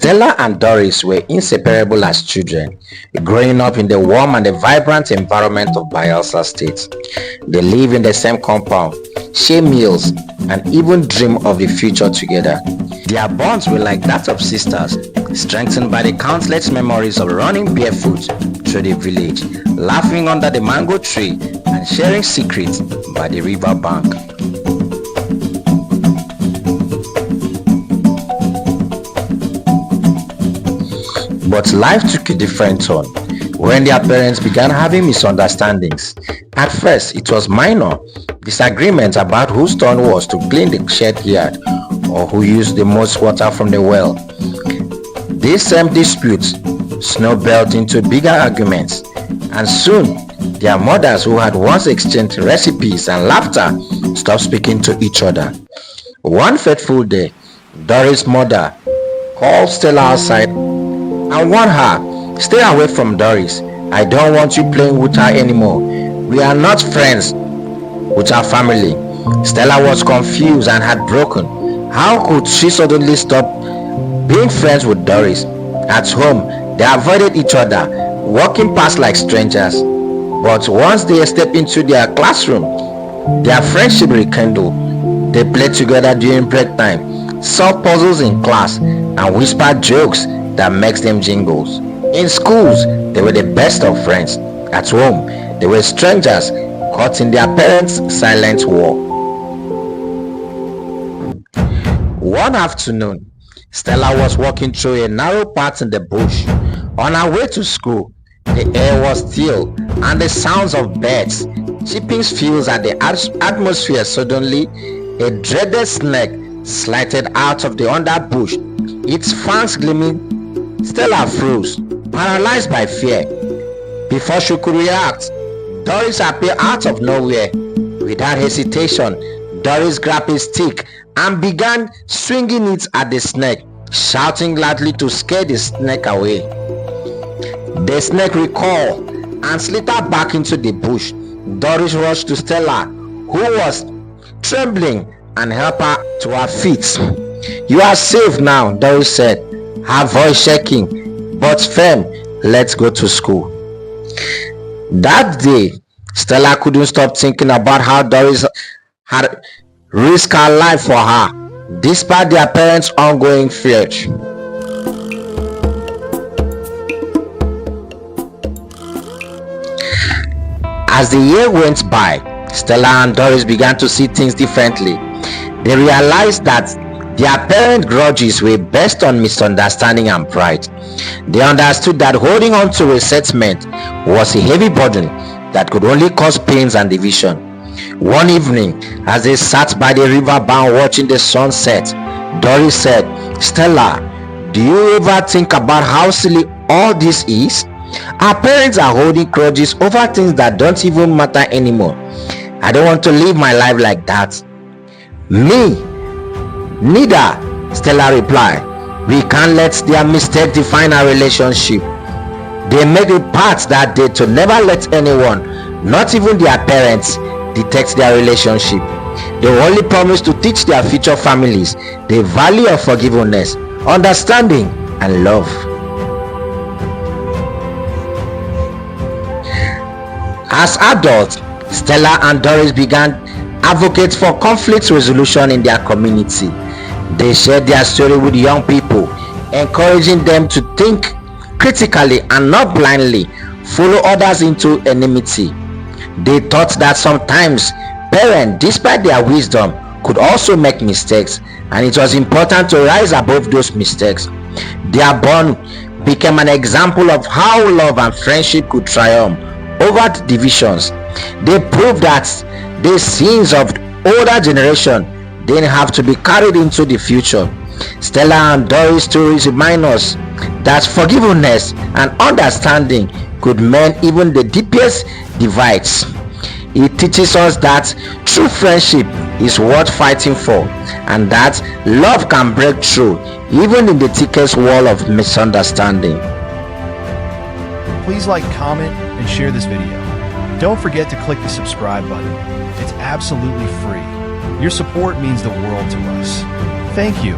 Stella and Doris were inseparable as children, growing up in the warm and the vibrant environment of Bayelsa State. They live in the same compound, share meals, and even dream of the future together. Their bonds were like that of sisters, strengthened by the countless memories of running barefoot through the village, laughing under the mango tree, and sharing secrets by the river bank. But life took a different turn when their parents began having misunderstandings. At first, it was minor disagreement about whose turn was to clean the shed yard or who used the most water from the well. These same disputes snowballed into bigger arguments, and soon their mothers, who had once exchanged recipes and laughter, stopped speaking to each other. One fateful day, Doris' mother called Stella outside and warned her, "Stay away from Doris. I don't want you playing with her anymore. We are not friends with our family." Stella was confused and heartbroken. How could she suddenly stop being friends with Doris? At home, they avoided each other, walking past like strangers. But once they stepped into their classroom, their friendship rekindled. They played together during break time, solved puzzles in class, and whispered jokes that makes them jingles. In schools, they were the best of friends. At home, they were strangers caught in their parents' silent war. One afternoon, Stella was walking through a narrow path in the bush. On her way to school, the air was still and the sounds of birds chirping filled at the atmosphere. Suddenly, a dreaded snake slided out of the underbush, its fangs gleaming. Stella froze, paralyzed by fear. Before she could react, Doris appeared out of nowhere. Without hesitation, Doris grabbed a stick and began swinging it at the snake, shouting loudly to scare the snake away. The snake recoiled and slithered back into the bush. Doris rushed to Stella, who was trembling, and helped her to her feet. "You are safe now," Doris said, her voice shaking but firm. "Let's go to school." That day, Stella couldn't stop thinking about how Doris had risked her life for her, despite their parents' ongoing fears. As the year went by, Stella and Doris began to see things differently. They realized that their parent grudges were based on misunderstanding and pride. They understood that holding on to resentment was a heavy burden that could only cause pains and division. One evening, as they sat by the river bank watching the sunset, Doris said, "Stella, do you ever think about how silly all this is? Our parents are holding grudges over things that don't even matter anymore. I don't want to live my life like that." "Me neither," Stella replied. "We can't let their mistake define our relationship. They made a pact that day to never let anyone, not even their parents, detect their relationship. They only promised to teach their future families the value of forgiveness, understanding, and love." As adults, Stella and Doris began advocate for conflict resolution in their community. They shared their story with young people, encouraging them to think critically and not blindly follow others into enmity. They thought that sometimes parents, despite their wisdom, could also make mistakes, and it was important to rise above those mistakes. Their bond became an example of how love and friendship could triumph over divisions. They proved that the sins of older generation didn't have to be carried into the future. Stella and Doris' stories remind us that forgiveness and understanding could mend even the deepest divides. It teaches us that true friendship is worth fighting for, and that love can break through even in the thickest wall of misunderstanding. Please like, comment, and share this video. Don't forget to click the subscribe button. It's absolutely free. Your support means the world to us. Thank you.